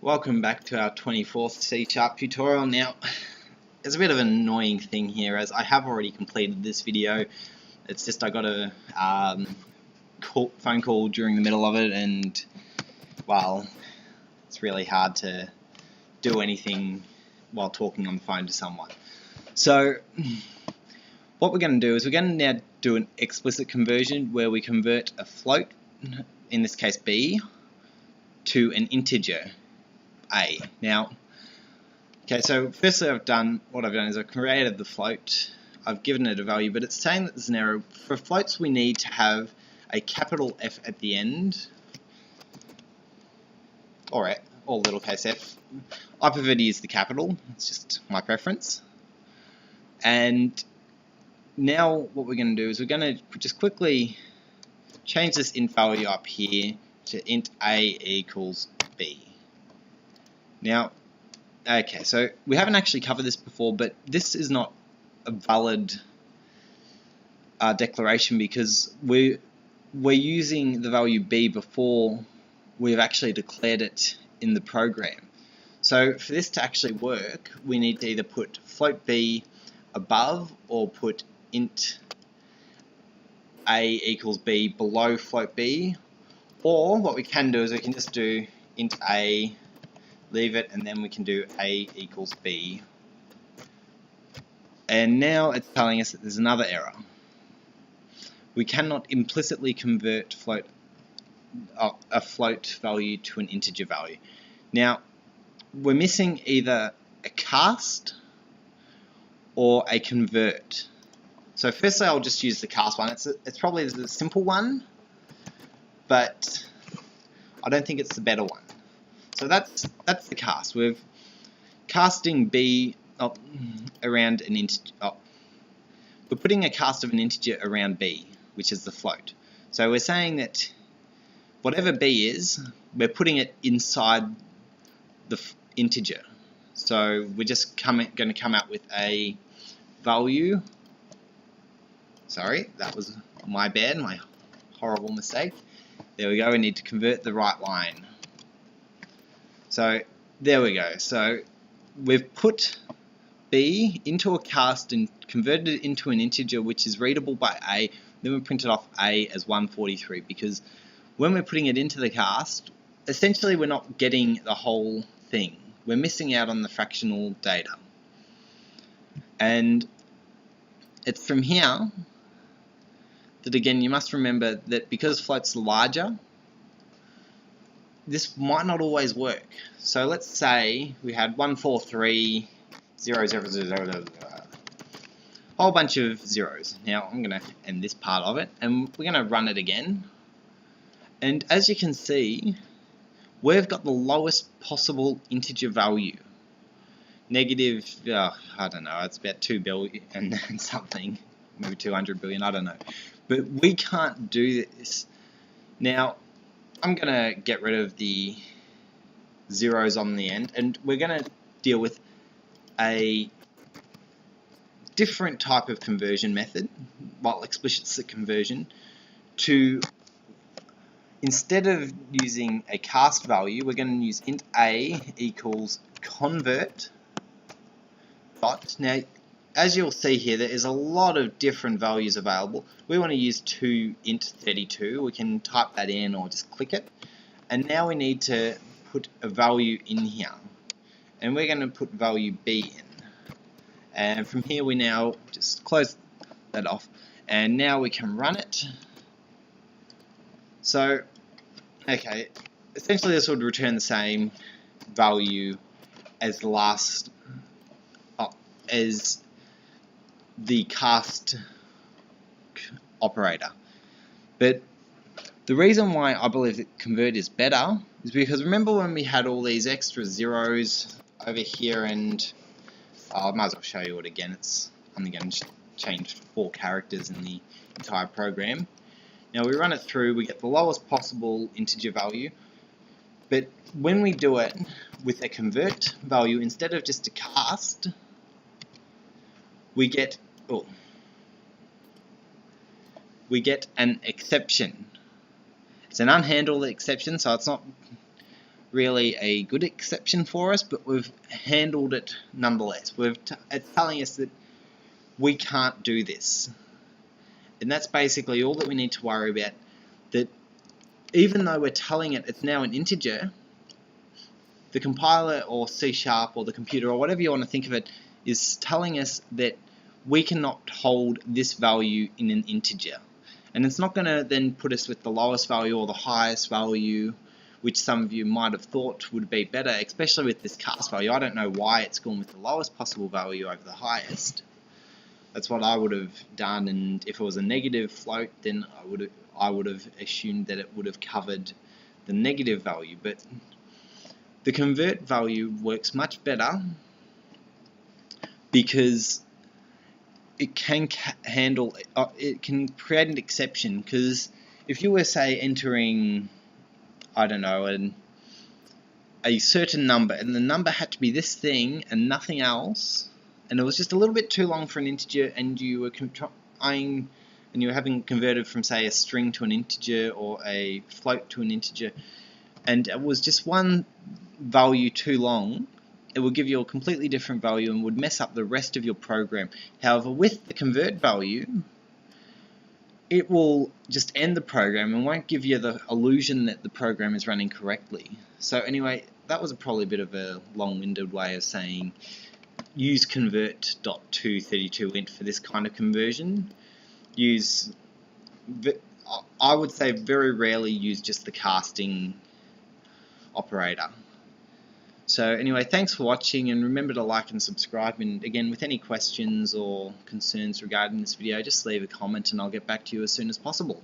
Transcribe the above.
Welcome back to our 24th C# tutorial. Now, there's a bit of an annoying thing here as I have already completed this video. It's just I got a phone call during the middle of it, and well, it's really hard to do anything while talking on the phone to someone. So what we're going to do is we're going to now do an explicit conversion where we convert a float, in this case b, to an integer a. Now, okay, so firstly what I've done is I've created the float, I've given it a value, but it's saying that there's an error. For floats we need to have a capital F at the end, or lowercase f. I prefer to use the capital, it's just my preference. And now what we're going to do is we're going to just quickly change this int value up here to int a equals b. Now, okay, so we haven't actually covered this before, but this is not a valid declaration because we're using the value b before we've actually declared it in the program. So for this to actually work, we need to either put float b above or put int a equals b below float b, or what we can do is we can just do int a, leave it, and then we can do a equals b. And now it's telling us that there's another error. We cannot implicitly convert a float value to an integer value. Now, we're missing either a cast or a convert. So firstly, I'll just use the cast one. It's probably the simple one, but I don't think it's the better one. So that's the cast. We're casting b around an integer. We're putting a cast of an integer around b, which is the float. So we're saying that whatever b is, we're putting it inside the integer. So we're just going to come out with a value. Sorry, that was my bad, my horrible mistake. There we go, we need to convert the right line. So there we go. So we've put b into a cast and converted it into an integer which is readable by a. Then we printed off a as 143 because when we're putting it into the cast, essentially we're not getting the whole thing. We're missing out on the fractional data. And it's from here that, again, you must remember that because floats are larger, this might not always work. So let's say we had 143, 0, 0, 0, 0, 0, a whole bunch of zeros. Now I'm going to end this part of it and we're going to run it again. And as you can see, we've got the lowest possible integer value. Negative, I don't know, it's about 2 billion and something, maybe 200 billion, I don't know. But we can't do this. Now, I'm going to get rid of the zeros on the end, and we're going to deal with a different type of conversion method, well, explicit conversion, to, instead of using a cast value, we're going to use int a equals convert dot. Now, as you'll see here, there is a lot of different values available. We want to use int32. We can type that in or just click it. And now we need to put a value in here. And we're going to put value b in. And from here we now just close that off. And now we can run it. So, okay, essentially this would return the same value as the last, as the cast operator. But the reason why I believe that convert is better is because remember when we had all these extra zeros over here, and I might as well show you it again. It's only going to change 4 characters in the entire program. Now we run it through, we get the lowest possible integer value, but when we do it with a convert value, instead of just a cast, we get an exception. It's an unhandled exception, so it's not really a good exception for us, but we've handled it nonetheless. It's telling us that we can't do this. And that's basically all that we need to worry about, that even though we're telling it it's now an integer, the compiler or C# or the computer or whatever you want to think of it is telling us that we cannot hold this value in an integer. And it's not going to then put us with the lowest value or the highest value, which some of you might have thought would be better, especially with this cast value. I don't know why it's gone with the lowest possible value over the highest. That's what I would have done, and if it was a negative float, then I would have assumed that it would have covered the negative value. But the convert value works much better because it can handle, it can create an exception. Because if you were, say, entering, I don't know, a certain number, and the number had to be this thing and nothing else, and it was just a little bit too long for an integer, and you were trying, and you were having converted from, say, a string to an integer or a float to an integer, and it was just one value too long, it will give you a completely different value and would mess up the rest of your program. However, with the convert value, it will just end the program and won't give you the illusion that the program is running correctly. So anyway, that was probably a bit of a long-winded way of saying use convert.to32int for this kind of conversion. I would say very rarely use just the casting operator. So anyway, thanks for watching, and remember to like and subscribe, and again, with any questions or concerns regarding this video, just leave a comment and I'll get back to you as soon as possible.